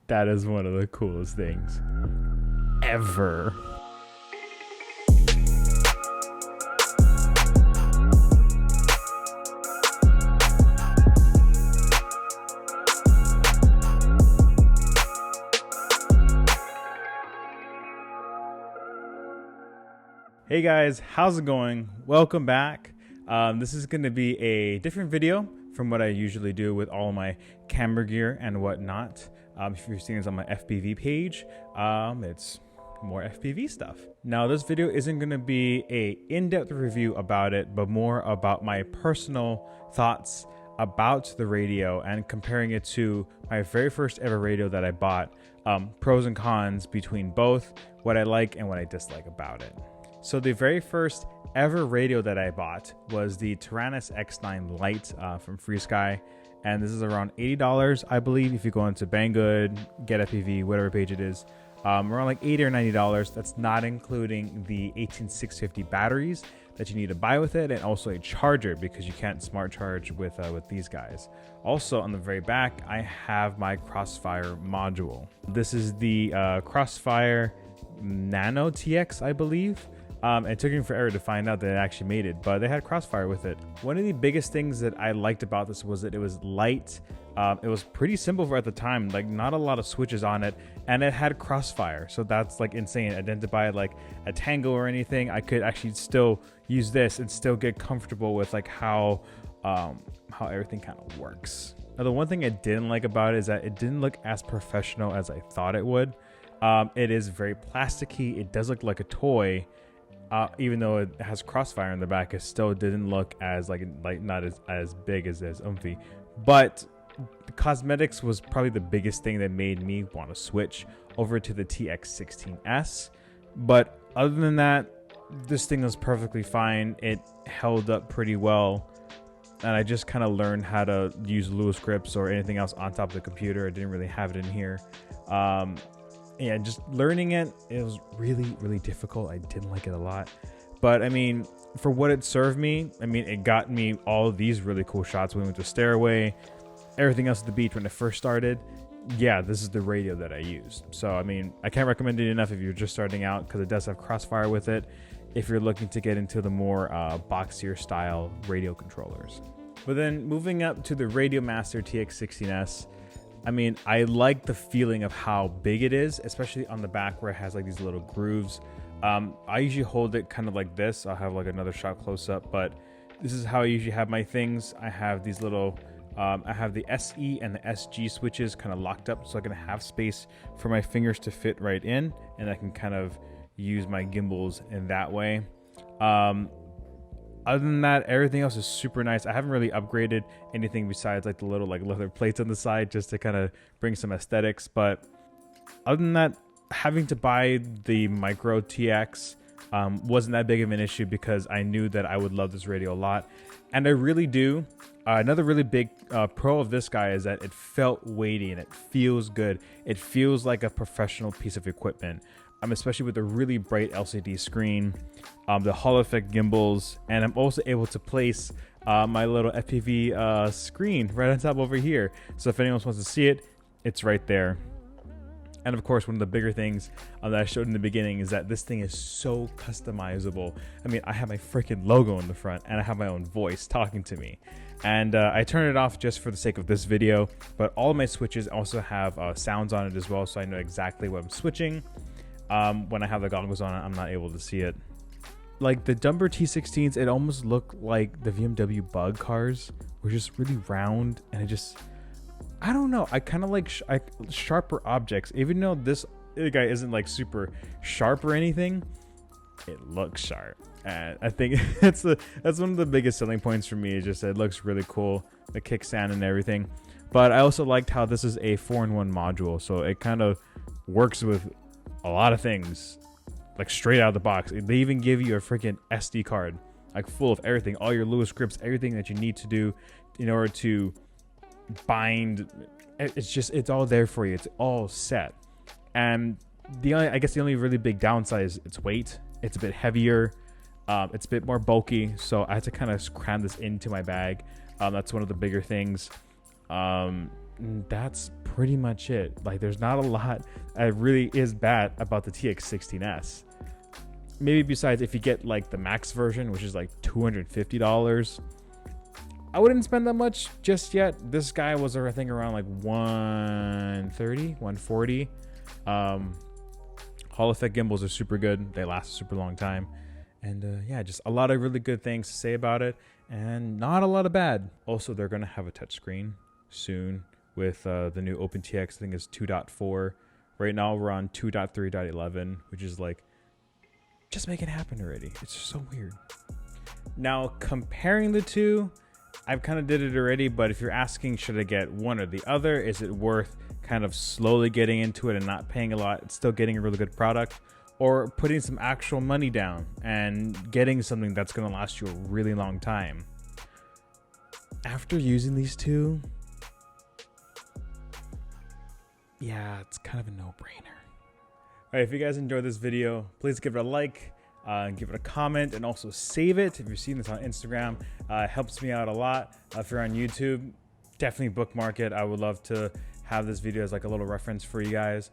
That is one of the coolest things ever. Hey guys, how's it going? Welcome back. This is going to be a different video from what I usually do with all my camera gear and whatnot. If you're seeing this on my FPV page, it's more FPV stuff. Now, this video isn't going to be a in-depth review about it, but more about my personal thoughts about the radio and comparing it to my very first ever radio that I bought, pros and cons between both, what I like and what I dislike about it. So the very first ever radio that I bought was the FrSky x9lite from FrSky, and this is around $80, I believe, if you go into Banggood, Get FPV, whatever page it is. Around like $80 or $90. That's not including the 18650 batteries that you need to buy with it, and also a charger because you can't smart charge with these guys. Also on the very back, I have my Crossfire module. This is the Crossfire Nano TX, I believe. It took me forever to find out that it actually made it, but they had Crossfire with it. One of the biggest things that I liked about this was that it was light. It was pretty simple for at the time, like not a lot of switches on it, and it had Crossfire, so that's like insane. I didn't buy like a Tango or anything. I could actually still use this and still get comfortable with like how everything kind of works. Now, the one thing I didn't like about it is that it didn't look as professional as I thought it would. It is very plasticky. It does look like a toy. Even though it has Crossfire in the back, it still didn't look as like not as big as oomphy. But the cosmetics was probably the biggest thing that made me want to switch over to the TX16S. But other than that, this thing was perfectly fine. It held up pretty well, and I just kind of learned how to use Lewis grips or anything else on top of the computer. I didn't really have it in here. Yeah, just learning it was really difficult. I didn't like it a lot, but I mean, for what it served me, I mean, it got me all these really cool shots. We went to Stairway, everything else at the beach when it first started. Yeah, this is the radio that I used. So I mean, I can't recommend it enough if you're just starting out, because it does have Crossfire with it if you're looking to get into the more boxier style radio controllers. But then moving up to the Radiomaster TX16S, I mean, I like the feeling of how big it is, especially on the back where it has like these little grooves. I usually hold it kind of like this. I'll have like another shot close up, but this is how I usually have my things. I have these little, I have the SE and the SG switches kind of locked up, so I can have space for my fingers to fit right in, and I can kind of use my gimbals in that way. Other than that, everything else is super nice. I haven't really upgraded anything besides like the little like leather plates on the side just to kind of bring some aesthetics. But other than that, having to buy the Micro TX wasn't that big of an issue because I knew that I would love this radio a lot. And I really do. Another really big pro of this guy is that it felt weighty and it feels good. It feels like a professional piece of equipment. Especially with the really bright LCD screen, the Hall effect gimbals, and I'm also able to place my little FPV screen right on top over here. So if anyone wants to see it, it's right there. And of course, one of the bigger things that I showed in the beginning is that this thing is so customizable. I mean, I have my freaking logo in the front, and I have my own voice talking to me. And I turn it off just for the sake of this video, but all of my switches also have sounds on it as well, so I know exactly what I'm switching. When I have the goggles on, I'm not able to see it. Like the Dumber T16s, it almost looked like the BMW Bug cars were just really round, and it just, I don't know. I kind of like sharper objects, even though this guy isn't like super sharp or anything. It looks sharp, and I think that's one of the biggest selling points for me. Is just that it looks really cool, the kickstand and everything. But I also liked how this is a 4-in-1 module, so it kind of works with a lot of things like straight out of the box. They even give you a freaking SD card like full of everything, all your Lewis grips, everything that you need to do in order to bind. It's all there for you. It's all set. And I guess the only really big downside is its weight. It's a bit heavier, it's a bit more bulky, so I had to kind of cram this into my bag. That's one of the bigger things. that's pretty much it. Like, there's not a lot that really is bad about the TX16S. Maybe besides if you get like the max version, which is like $250, I wouldn't spend that much just yet. This guy was, I think, around like 130, 140. Hall effect gimbals are super good. They last a super long time. And yeah, just a lot of really good things to say about it, and not a lot of bad. Also, they're going to have a touchscreen soon with the new OpenTX. I think it's 2.4. Right now, we're on 2.3.11, which is like, just make it happen already. It's just so weird. Now, comparing the two, I've kind of did it already, but if you're asking, should I get one or the other? Is it worth kind of slowly getting into it and not paying a lot, it's still getting a really good product, or putting some actual money down and getting something that's going to last you a really long time? After using these two, yeah, it's kind of a no-brainer. All right, if you guys enjoyed this video, please give it a like, give it a comment, and also save it. If you're seeing this on Instagram, it helps me out a lot. If you're on YouTube, definitely bookmark it. I would love to have this video as like a little reference for you guys.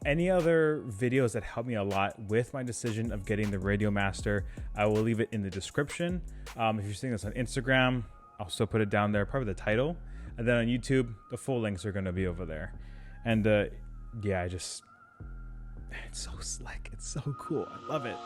Any other videos that help me a lot with my decision of getting the Radiomaster, I will leave it in the description. If you're seeing this on Instagram, I'll also put it down there, probably the title. And then on YouTube, the full links are going to be over there. And yeah, it's so slick. It's so cool. I love it.